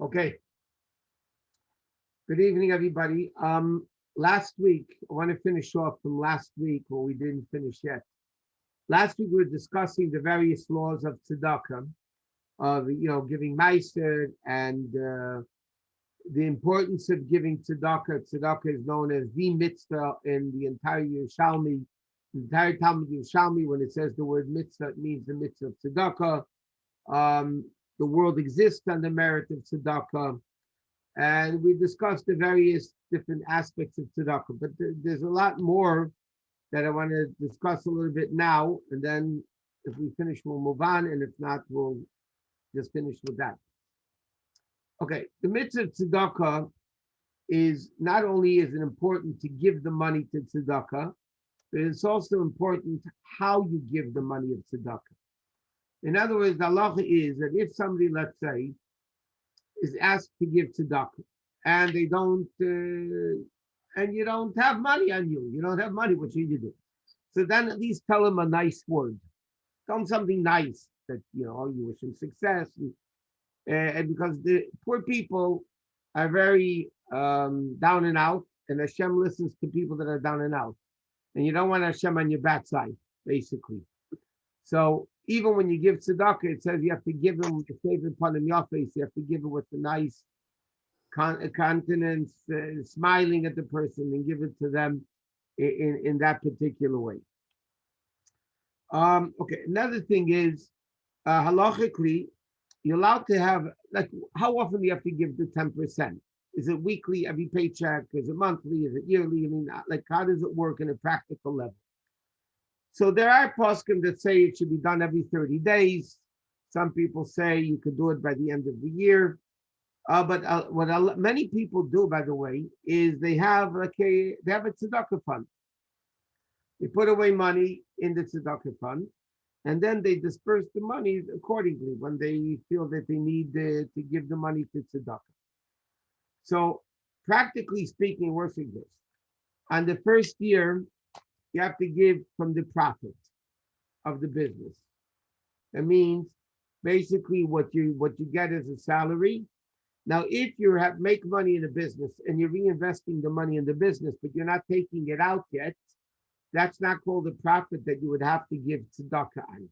Okay. Good evening, everybody. Last week, I want to finish off from last week, what we didn't finish yet. Last week, we were discussing the various laws of tzedakah, of giving meiser and the importance of giving tzedakah. Tzedakah is known as the mitzvah in the entire Yerushalmi, the entire Talmud Yerushalmi. When it says the word mitzvah, it means the mitzvah of tzedakah. The world exists on the merit of tzedakah. And we discussed the various different aspects of tzedakah, but there's a lot more that I want to discuss a little bit now, and then if we finish, we'll move on, and if not, we'll just finish with that. Okay, the mitzvah of tzedakah is not only is it important to give the money to tzedakah, but it's also important how you give the money of tzedakah. In other words, the halacha is that if somebody, let's say, is asked to give tzedakah, and they don't, and you don't have money on you. You don't have money. What should you do? So then at least tell them a nice word. Tell them something nice that you wish them success, and because the poor people are very down and out, and Hashem listens to people that are down and out, and you don't want Hashem on your backside, basically. So even when you give tzedakah, it says you have to give them with the favorite part of your face. You have to give it with a nice countenance, smiling at the person, and give it to them in that particular way. Okay, another thing is, halachically, you're allowed to have, like, how often do you have to give the 10%? Is it weekly, every paycheck? Is it monthly? Is it yearly? I mean, like, how does it work in a practical level? So there are poskim that say it should be done every 30 days. Some people say you could do it by the end of the year. But what many people do, by the way, is they have a tzedakah fund. They put away money in the tzedakah fund, and then they disperse the money accordingly when they feel that they need to give the money to tzedakah. So practically speaking, it works like this. On the first year, you have to give from the profit of the business. That means basically what you get as a salary. Now, if you make money in a business and you're reinvesting the money in the business, but you're not taking it out yet, that's not called a profit that you would have to give tzedakah on.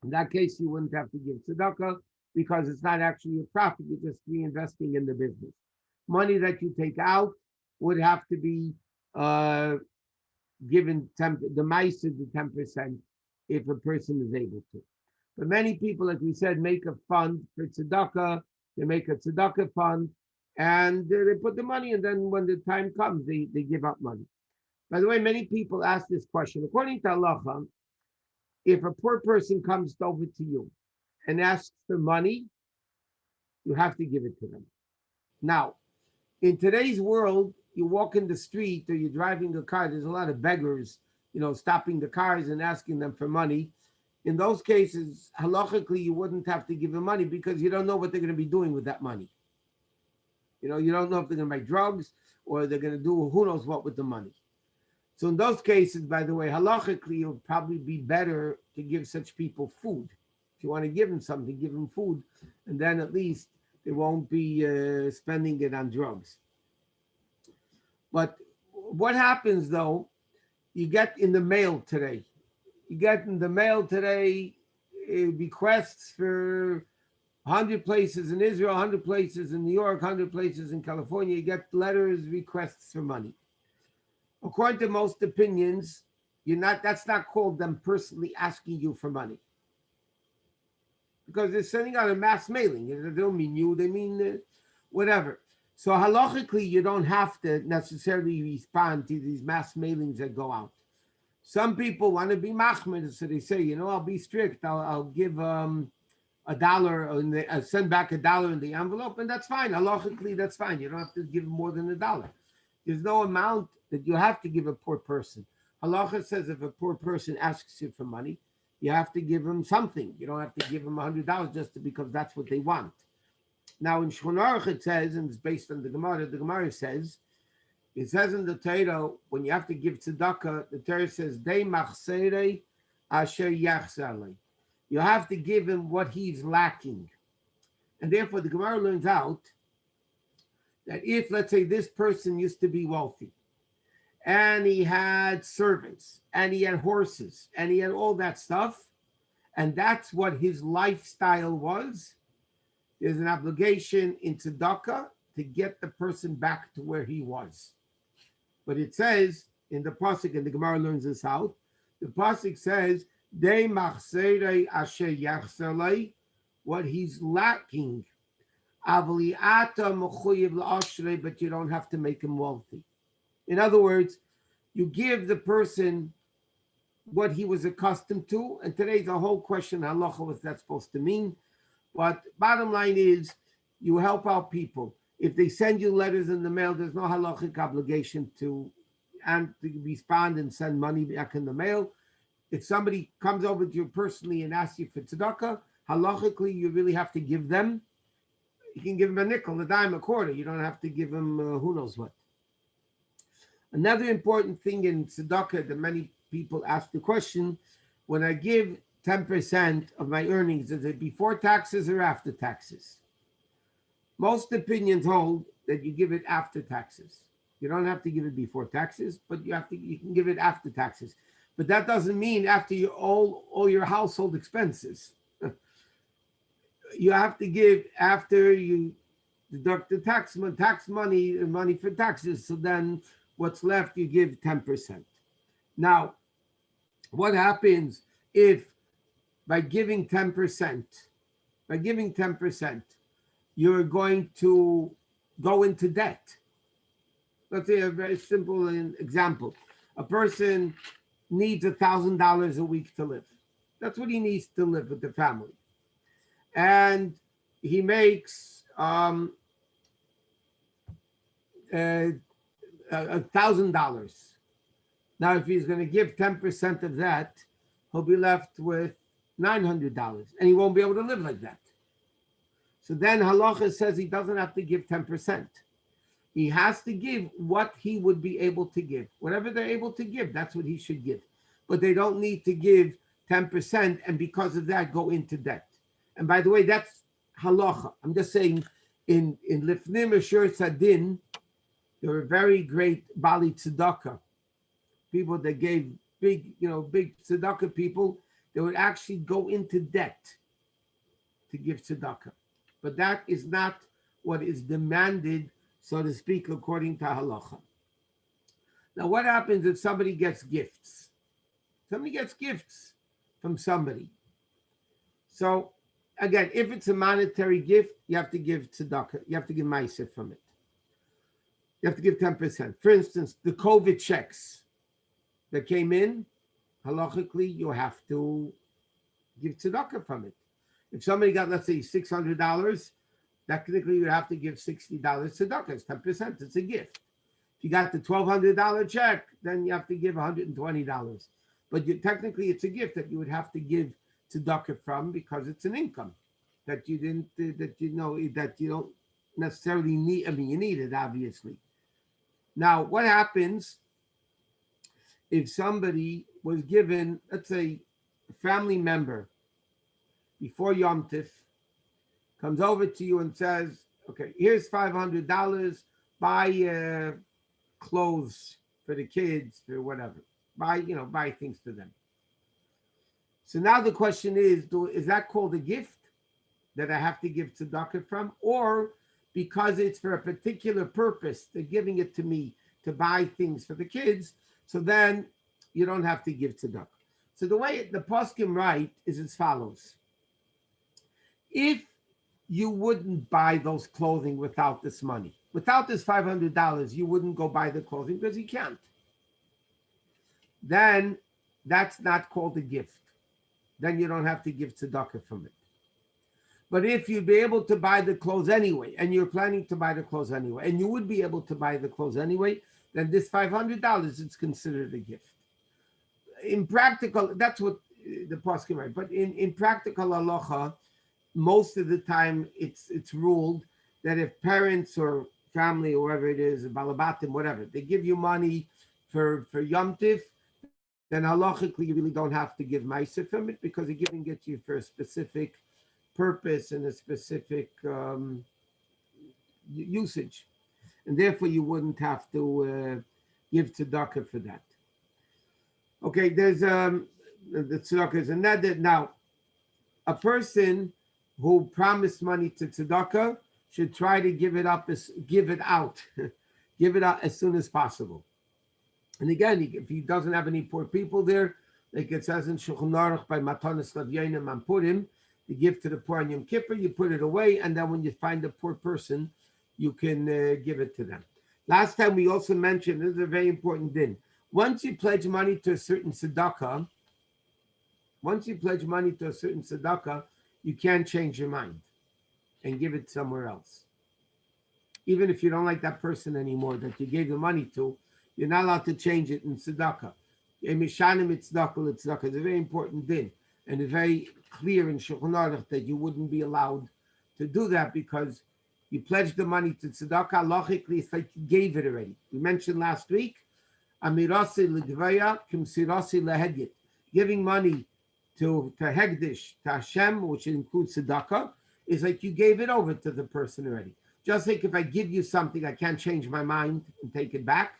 In that case, you wouldn't have to give tzedakah because it's not actually a profit. You're just reinvesting in the business. Money that you take out would have to be given the mice is the 10% if a person is able to. But many people, like we said, make a fund for tzedakah. They make a tzedakah fund, and they put the money, and then when the time comes, they give up money. By the way, many people ask this question. According to halacha, if a poor person comes over to you and asks for money, you have to give it to them. Now, in today's world, you walk in the street or you're driving a car, there's a lot of beggars, stopping the cars and asking them for money. In those cases, halachically, you wouldn't have to give them money because you don't know what they're going to be doing with that money. You don't know if they're going to buy drugs or they're going to do who knows what with the money. So in those cases, by the way, halachically, it would probably be better to give such people food. If you want to give them something, give them food, and then at least they won't be spending it on drugs. But what happens, though, you get in the mail today. Requests for 100 places in Israel, 100 places in New York, 100 places in California. You get letters, requests for money. According to most opinions, that's not called them personally asking you for money. Because they're sending out a mass mailing. They don't mean you, they mean whatever. So halachically, you don't have to necessarily respond to these mass mailings that go out. Some people want to be machmir, so they say, I'll be strict. I'll give $1, and I'll send back $1 in the envelope, and that's fine. Halachically, that's fine. You don't have to give more than $1. There's no amount that you have to give a poor person. Halacha says if a poor person asks you for money, you have to give them something. You don't have to give them $100 just because that's what they want. Now in Shulchan Aruch it says, and it's based on the Gemara says, it says in the Torah, when you have to give tzedakah, the Torah says, "Dei machserei asher yachzalei." You have to give him what he's lacking. And therefore, the Gemara learns out that if, let's say, this person used to be wealthy, and he had servants, and he had horses, and he had all that stuff, and that's what his lifestyle was, there's an obligation in tzedakah to get the person back to where he was. But it says in the pasuk, and the Gemara learns this out, the pasuk says, "De machzerei asher yachzerlei," what he's lacking, avliata mechuyev la'ashrei, but you don't have to make him wealthy. In other words, you give the person what he was accustomed to, and today's a whole question, halacha, what's that supposed to mean? But bottom line is, you help out people. If they send you letters in the mail, there's no halachic obligation to respond and send money back in the mail. If somebody comes over to you personally and asks you for tzedakah, halachically, you really have to give them. You can give them a nickel, a dime, a quarter. You don't have to give them who knows what. Another important thing in tzedakah that many people ask the question, when I give 10% of my earnings, is it before taxes or after taxes? Most opinions hold that you give it after taxes. You don't have to give it before taxes, but you can give it after taxes. But that doesn't mean after all your household expenses. You have to give after you deduct the tax money for taxes. So then what's left, you give 10%. Now, what happens if by giving 10%, you're going to go into debt? Let's say a very simple example. A person needs $1,000 a week to live. That's what he needs to live with the family. And he makes $1,000. Now, if he's going to give 10% of that, he'll be left with $900, and he won't be able to live like that. So then halacha says he doesn't have to give 10%. He has to give what he would be able to give. Whatever they're able to give, that's what he should give. But they don't need to give 10% and because of that go into debt. And by the way, that's halacha. I'm just saying in Lifnim Ashur Tzadin, there were very great Bali Tzedakah, people that gave big tzedakah people, they would actually go into debt to give tzedakah. But that is not what is demanded, so to speak, according to halacha. Now, what happens if somebody gets gifts? Somebody gets gifts from somebody. So, again, if it's a monetary gift, you have to give tzedakah. You have to give ma'aseh from it. You have to give 10%. For instance, the COVID checks that came in, halachically, you have to give tzedakah from it. If somebody got, let's say, $600, technically you have to give $60 tzedakah. It's 10%. It's a gift. If you got the $1,200 check, then you have to give $120. But technically, it's a gift that you would have to give tzedakah from because it's an income that you don't necessarily need. I mean, you need it, obviously. Now, what happens if somebody was given, let's say, a family member before Yom Tif comes over to you and says, okay, here's $500, buy clothes for the kids or whatever, buy things for them. So now the question is that called a gift that I have to give tzedakah from, or because it's for a particular purpose, they're giving it to me to buy things for the kids, so then you don't have to give tzedakah. So the way the poskim write is as follows. If you wouldn't buy those clothing without this money, without this $500, you wouldn't go buy the clothing because you can't. Then that's not called a gift. Then you don't have to give tzedakah from it. But if you'd be able to buy the clothes anyway, and you're planning to buy the clothes anyway, and you would be able to buy the clothes anyway, then this $500 is considered a gift. In practical, that's what the poskim write. But in practical halacha, most of the time it's ruled that if parents or family or whoever it is, balabatim, whatever, they give you money for Yom Tif, then halachically you really don't have to give ma'aseh from it because they're giving it to you for a specific purpose and a specific usage, and therefore you wouldn't have to give tzedakah for that. Okay, there's the tzedakah is another. Now, a person who promised money to tzedakah should try to give it out give it out as soon as possible. And again, if he doesn't have any poor people there, like it says in Shulchan Aruch by Matanis Lavyanim and Purim, you give to the poor on Yom Kippur, you put it away, and then when you find a poor person, you can give it to them. Last time we also mentioned, this is a very important din. Once you pledge money to a certain tzedakah, you can't change your mind and give it somewhere else. Even if you don't like that person anymore that you gave the money to, you're not allowed to change it in tzedakah. It's a very important din, and it's very clear in Shulchan Aruch that you wouldn't be allowed to do that because you pledged the money to tzedakah. Logically, it's like you gave it already. We mentioned last week, amirasi l'gvaya kimsirasi lehedyet, giving money to hegdish, to Hashem, which includes tzedakah, is like you gave it over to the person already. Just like if I give you something, I can't change my mind and take it back.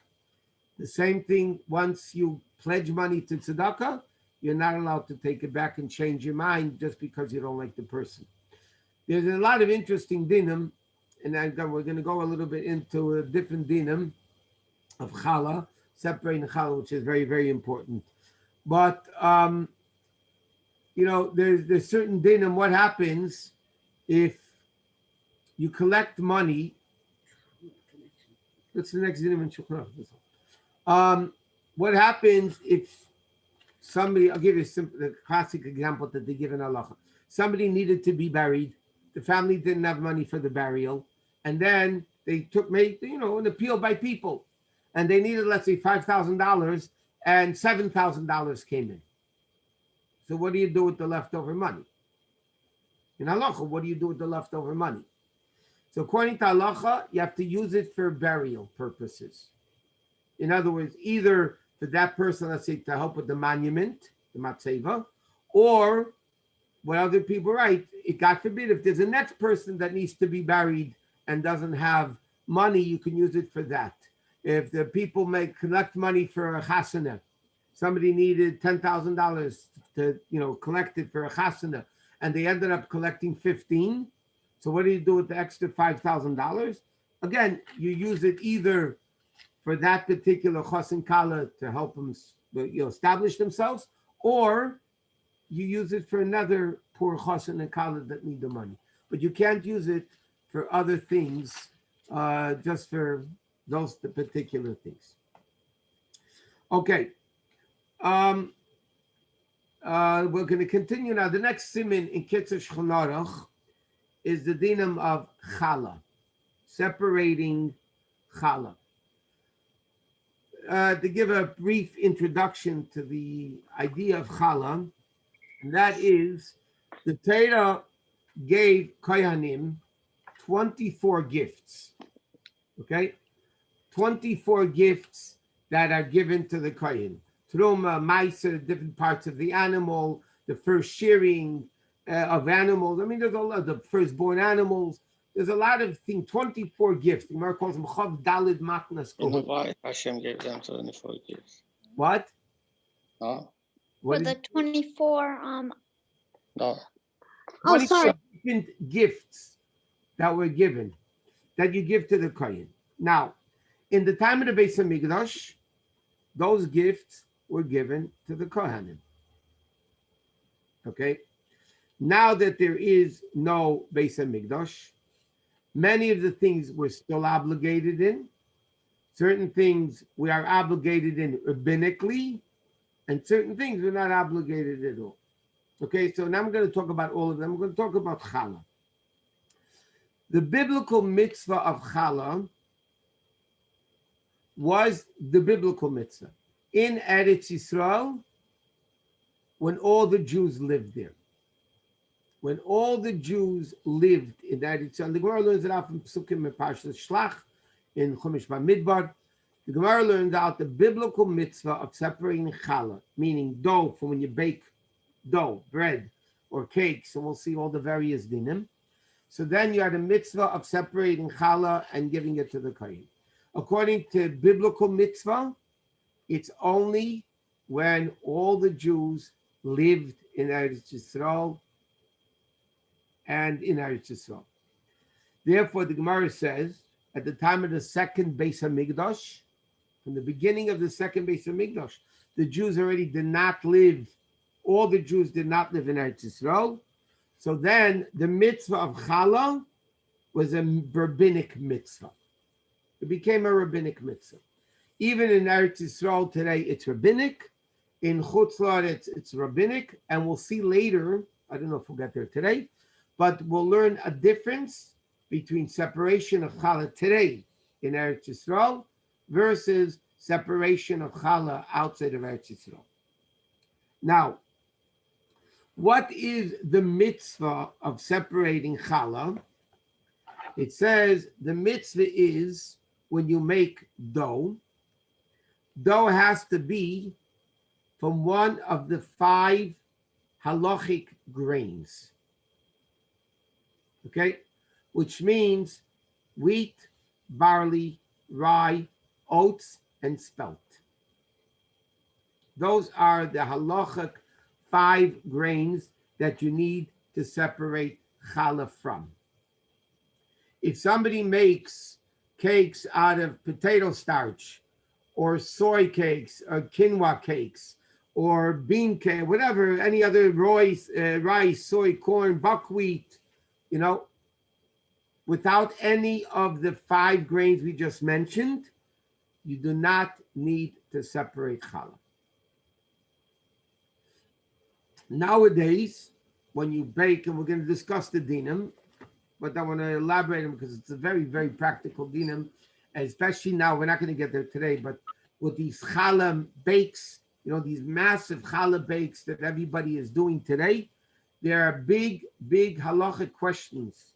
The same thing, once you pledge money to tzedakah, you're not allowed to take it back and change your mind just because you don't like the person. There's a lot of interesting dinim, and we're going to go a little bit into a different dinim of Challah, separating Challah, which is very, very important. But, there's certain dinim. What happens if you collect money? That's the next dinim in Shulchan Aruch. What happens if somebody, I'll give you the classic example that they give in halacha. Somebody needed to be buried. The family didn't have money for the burial. And then they made an appeal by people. And they needed, let's say, $5,000 and $7,000 came in. So what do you do with the leftover money? In halacha, what do you do with the leftover money? So according to halacha, you have to use it for burial purposes. In other words, either for that person, let's say, to help with the monument, the matzeva, or what other people write, God forbid, if there's a next person that needs to be buried and doesn't have money, you can use it for that. If the people collect money for a chasana, somebody needed $10,000 to collect it for a chasana, and they ended up collecting 15. So what do you do with the extra $5,000? Again, you use it either for that particular chas and kala to help them establish themselves, or you use it for another poor chas and kala that need the money. But you can't use it for other things, just for those particular things. Okay. We're going to continue now. The next siman in Kitzur Shulchan Aruch is the dinam of Challah, separating Challah. To give a brief introduction to the idea of Challah, and that is the Torah gave Kohanim 24 gifts. Okay? 24 gifts that are given to the Kohen. Truma, Meiser, different parts of the animal, the first shearing of animals. I mean, there's a lot of the firstborn animals. There's a lot of things, 24 gifts. The Gemara calls them Chav Dalid Matnas. Why Hashem gave them 24 gifts? What? No. For the 24 No. 24 different gifts that were given, that you give to the Kohen. Now, in the time of the Beis HaMikdash, those gifts were given to the Kohanim. Okay? Now that there is no Beis HaMikdash, many of the things we're still obligated in. Certain things we are obligated in rabbinically, and certain things we're not obligated at all. Okay, so now I'm going to talk about all of them. I'm going to talk about Challah. The biblical mitzvah of Challah was the biblical mitzvah in Eretz Yisrael when all the Jews lived there. When all the Jews lived in Eretz Yisrael, the Gemara learns it out from Psukim and Parshas Shlach in Chumash Bamidbar. The Gemara learns out the biblical mitzvah of separating challah, meaning dough from when you bake dough, bread, or cakes, and we'll see all the various dinim. So then you had a mitzvah of separating challah and giving it to the kohen. According to biblical mitzvah, it's only when all the Jews lived in Eretz Yisrael and in Eretz Yisrael. Therefore, the Gemara says, at the time of the second Beis HaMikdash, from the beginning of the second Beis HaMikdash, the Jews already did not live, all the Jews did not live in Eretz Yisrael. So then the mitzvah of challah was a rabbinic mitzvah. It became a rabbinic mitzvah. Even in Eretz Yisrael today, it's rabbinic. In Chutz La'aretz, it's rabbinic. And we'll see later, I don't know if we'll get there today, but we'll learn a difference between separation of challah today in Eretz Yisrael versus separation of challah outside of Eretz Yisrael. Now, what is the mitzvah of separating challah? It says the mitzvah is when you make dough, dough has to be from one of the 5 halachic grains. Okay? Which means wheat, barley, rye, oats, and spelt. Those are the halachic 5 grains that you need to separate challah from. If somebody makes cakes out of potato starch, or soy cakes, or quinoa cakes, or bean cake, whatever, any other rice, soy, corn, buckwheat, without any of the 5 grains we just mentioned, you do not need to separate challah. Nowadays, when you bake, and we're going to discuss the dinim, but I want to elaborate on because it's a very, very practical dinim, especially now, we're not going to get there today, but with these challah bakes, these massive challah bakes that everybody is doing today, there are big, big halachic questions.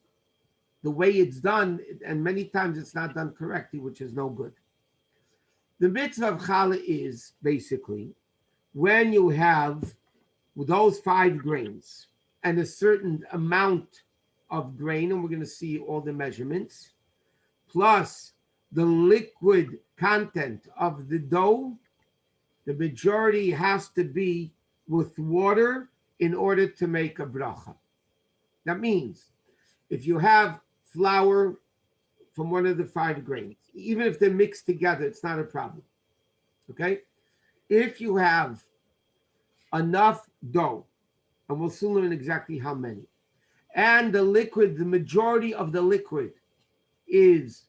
The way it's done, and many times it's not done correctly, which is no good. The mitzvah of challah is basically when you have those 5 grains and a certain amount of grain, and we're going to see all the measurements, plus the liquid content of the dough, the majority has to be with water in order to make a bracha. That means if you have flour from one of the 5 grains, even if they're mixed together, it's not a problem. Okay? If you have enough dough, and we'll soon learn exactly how many, and the liquid, the majority of the liquid is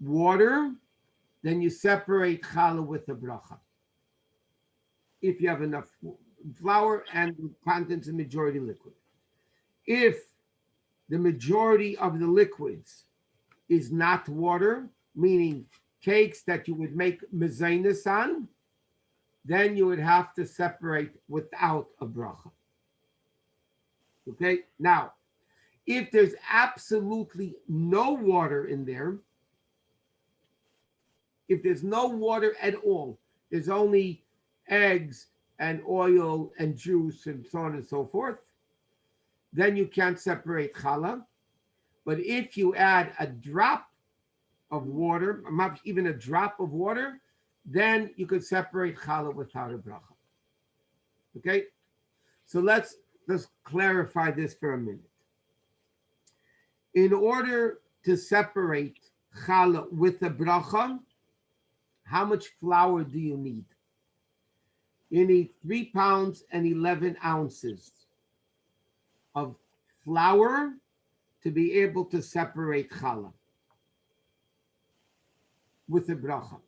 water, then you separate challah with the bracha. If you have enough flour and the contents of majority liquid. If the majority of the liquids is not water, meaning cakes that you would make mezainis on, then you would have to separate without a bracha. Okay, now, if there's absolutely no water in there, if there's no water at all, there's only eggs and oil and juice and so on and so forth, then you can't separate challah. But if you add a drop of water, not even a drop of water, then you could separate challah without a bracha. Okay? So let's clarify this for a minute. In order to separate challah with a bracha, how much flour do you need? You need 3 pounds and 11 ounces of flour to be able to separate challah with a bracha.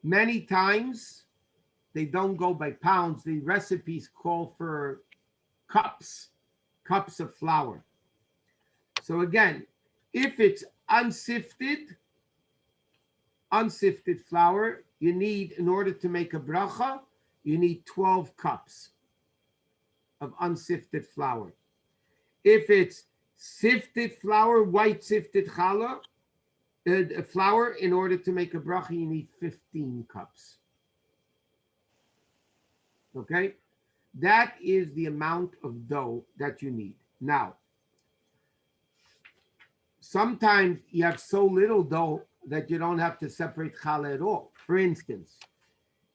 Many times they don't go by pounds. The recipes call for cups of flour. So again, if it's unsifted flour, you need, in order to make a bracha, you need 12 cups of unsifted flour. If it's sifted flour, white sifted challah, flour, in order to make a bracha, you need 15 cups. Okay? That is the amount of dough that you need. Now, sometimes you have so little dough that you don't have to separate challah at all. For instance,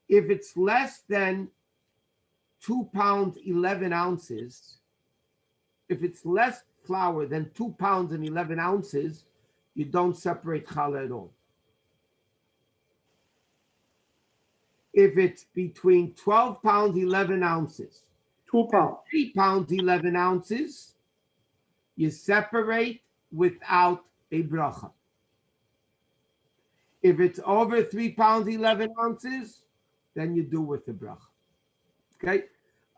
if it's less than 2 pounds 11 ounces, if it's less flour than 2 pounds and 11 ounces, you don't separate challah at all. If it's between 12 pounds 11 ounces, 2 pounds. 3 pounds 11 ounces, you separate without a bracha. If it's over 3 pounds 11 ounces, then you do with the bracha. Okay?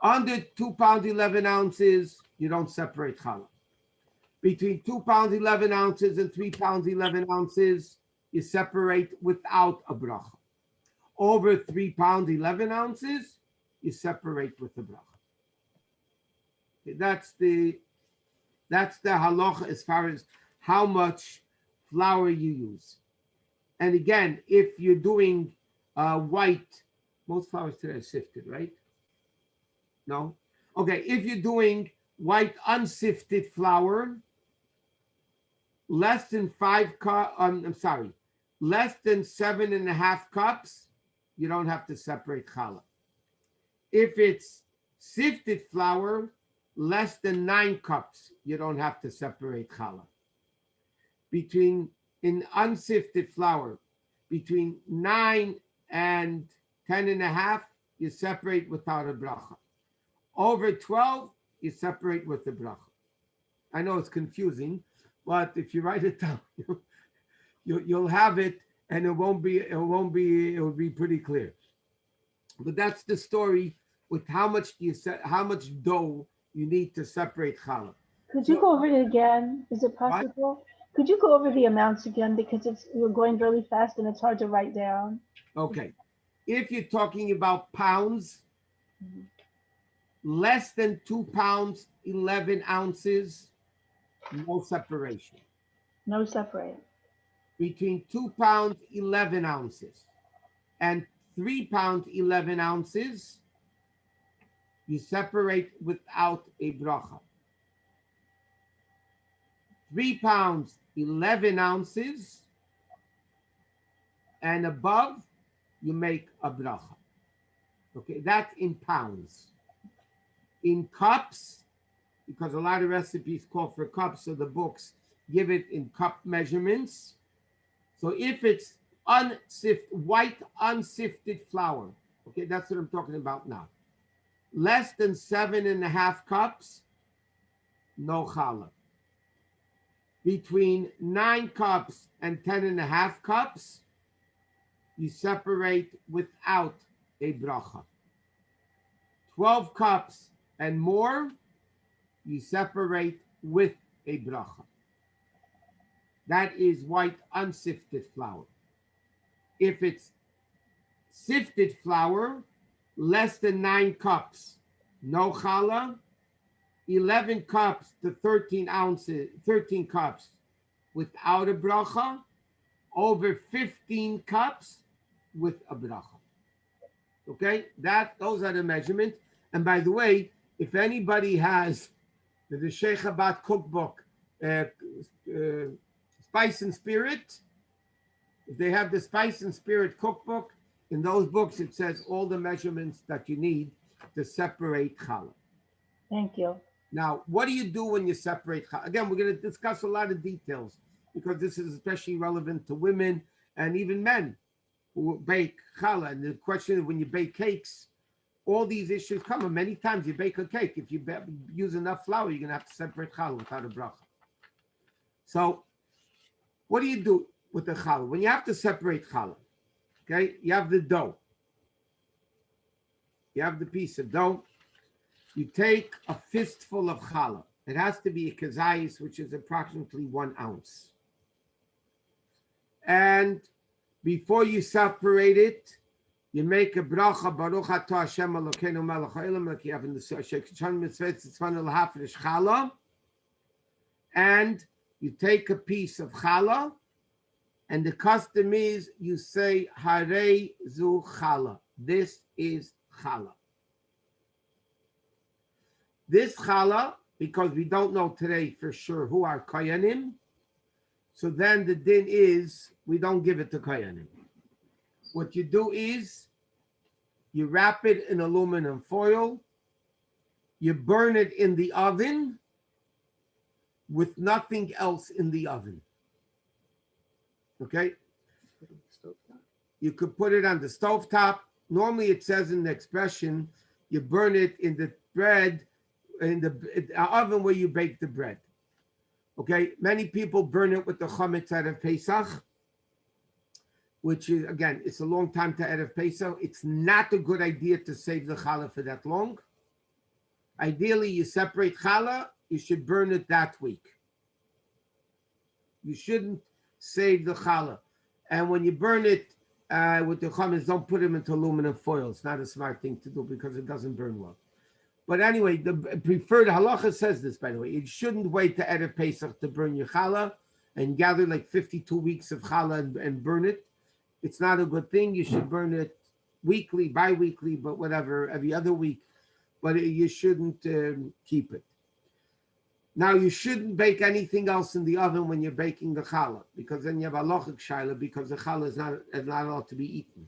Under 2 pounds 11 ounces, you don't separate challah. Between 2 pounds 11 ounces and 3 pounds 11 ounces, you separate without a bracha. Over 3 pounds 11 ounces, you separate with the bracha. Okay, that's the halacha as far as how much flour you use. And again, if you're doing white, most flours today are sifted, right? No? Okay, if you're doing white unsifted flour, less than 7.5 cups, you don't have to separate challah. If it's sifted flour, less than 9 cups, you don't have to separate challah. In unsifted flour, between 9 and 10.5, you separate without a bracha. Over 12, you separate with the bracha. I know it's confusing, but if you write it down, you'll have it, and it will be pretty clear. But that's the story with how much dough you need to separate challah. Could you go over it again? Is it possible? What? Could you go over the amounts again, because we're going really fast and it's hard to write down? Okay. If you're talking about pounds, less than 2 pounds 11 ounces, no separation. No separate. Between 2 pounds 11 ounces and 3 pounds 11 ounces, you separate without a bracha. 3 pounds 11 ounces and above, you make a bracha. Okay, that's in pounds. In cups, because a lot of recipes call for cups, so the books give it in cup measurements. So if it's white unsifted flour, okay, that's what I'm talking about now. Less than 7.5 cups, no challah. Between 9 cups and 10.5 cups, you separate without a bracha. 12 cups and more, you separate with a bracha. That is white unsifted flour. If it's sifted flour, less than 9 cups, no challah. 11 cups to 13 cups without a bracha. Over 15 cups with a bracha. Okay, those are the measurements. And by the way, if anybody has the Sheikh Chabad cookbook, Spice and Spirit, if they have the Spice and Spirit cookbook, in those books it says all the measurements that you need to separate challah. Thank you. Now, what do you do when you separate challah? Again, we're going to discuss a lot of details because this is especially relevant to women and even men who bake challah. And the question is, when you bake cakes, all these issues come. And many times you bake a cake, if you use enough flour, you're going to have to separate challah without a bracha. So, what do you do with the challah? When you have to separate challah, okay, you have the dough. You have the piece of dough. You take a fistful of challah. It has to be a kazayis, which is approximately 1 ounce. And before you separate it, you make a bracha, Baruch atah Hashem Elokeinu melech haolam, like you have in the Shusterman mitzvah, tzitvan l'hafresh challah. And you take a piece of challah, and the custom is you say, Harei zu challah. This is challah. This challah, because we don't know today for sure who are koyanim, so then the din is we don't give it to koyanim. What you do is you wrap it in aluminum foil, you burn it in the oven with nothing else in the oven. Okay? You could put it on the stovetop. Normally it says in the expression, you burn it in the bread, in the oven where you bake the bread. Okay? Many people burn it with the chametz out of Pesach, which is, again, it's a long time to Erev Pesach. It's not a good idea to save the challah for that long. Ideally, you separate challah, you should burn it that week. You shouldn't save the challah. And when you burn it with the chametz, don't put them into aluminum foil. It's not a smart thing to do because it doesn't burn well. But anyway, the preferred halacha says this, by the way. You shouldn't wait to Erev Pesach to burn your challah and gather like 52 weeks of challah and burn it. It's not a good thing. You should burn it weekly, bi-weekly, but whatever, every other week. But you shouldn't keep it. Now, you shouldn't bake anything else in the oven when you're baking the challah, because then you have a halachic shaila, because the challah is not allowed to be eaten.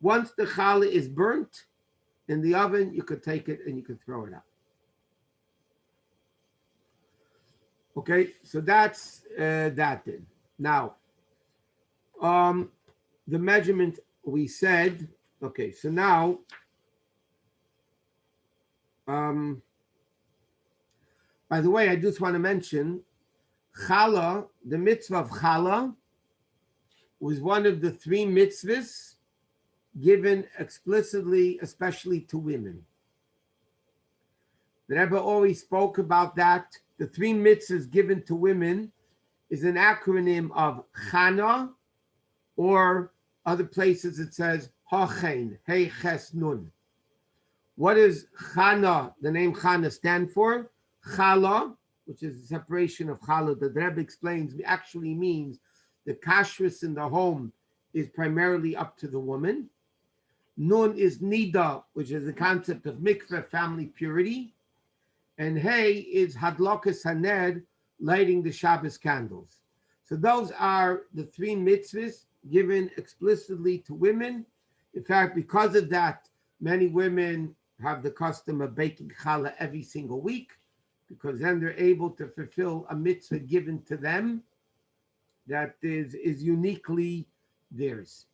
Once the challah is burnt in the oven, you could take it and you could throw it out. Okay, so that's that then. Now, the measurement we said, okay, so now, by the way, I just want to mention, challah, the mitzvah of challah, was one of the 3 mitzvahs given explicitly, especially to women. The Rebbe always spoke about that. The 3 mitzvahs given to women is an acronym of Chana, or other places it says Hachen, Hey Ches Nun. What does Chana, the name Chana, stand for? Challah, which is the separation of challah, the Rebbe explains, actually means the kashrus in the home is primarily up to the woman. Nun is nida, which is the concept of mikveh, family purity. And hey is hadlokas haned, lighting the Shabbos candles. So those are the 3 mitzvahs given explicitly to women. In fact, because of that, many women have the custom of baking challah every single week, because then they're able to fulfill a mitzvah given to them that is uniquely theirs.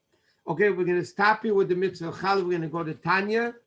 Okay, we're going to stop here with the mitzvah of challah. We're going to go to Tanya.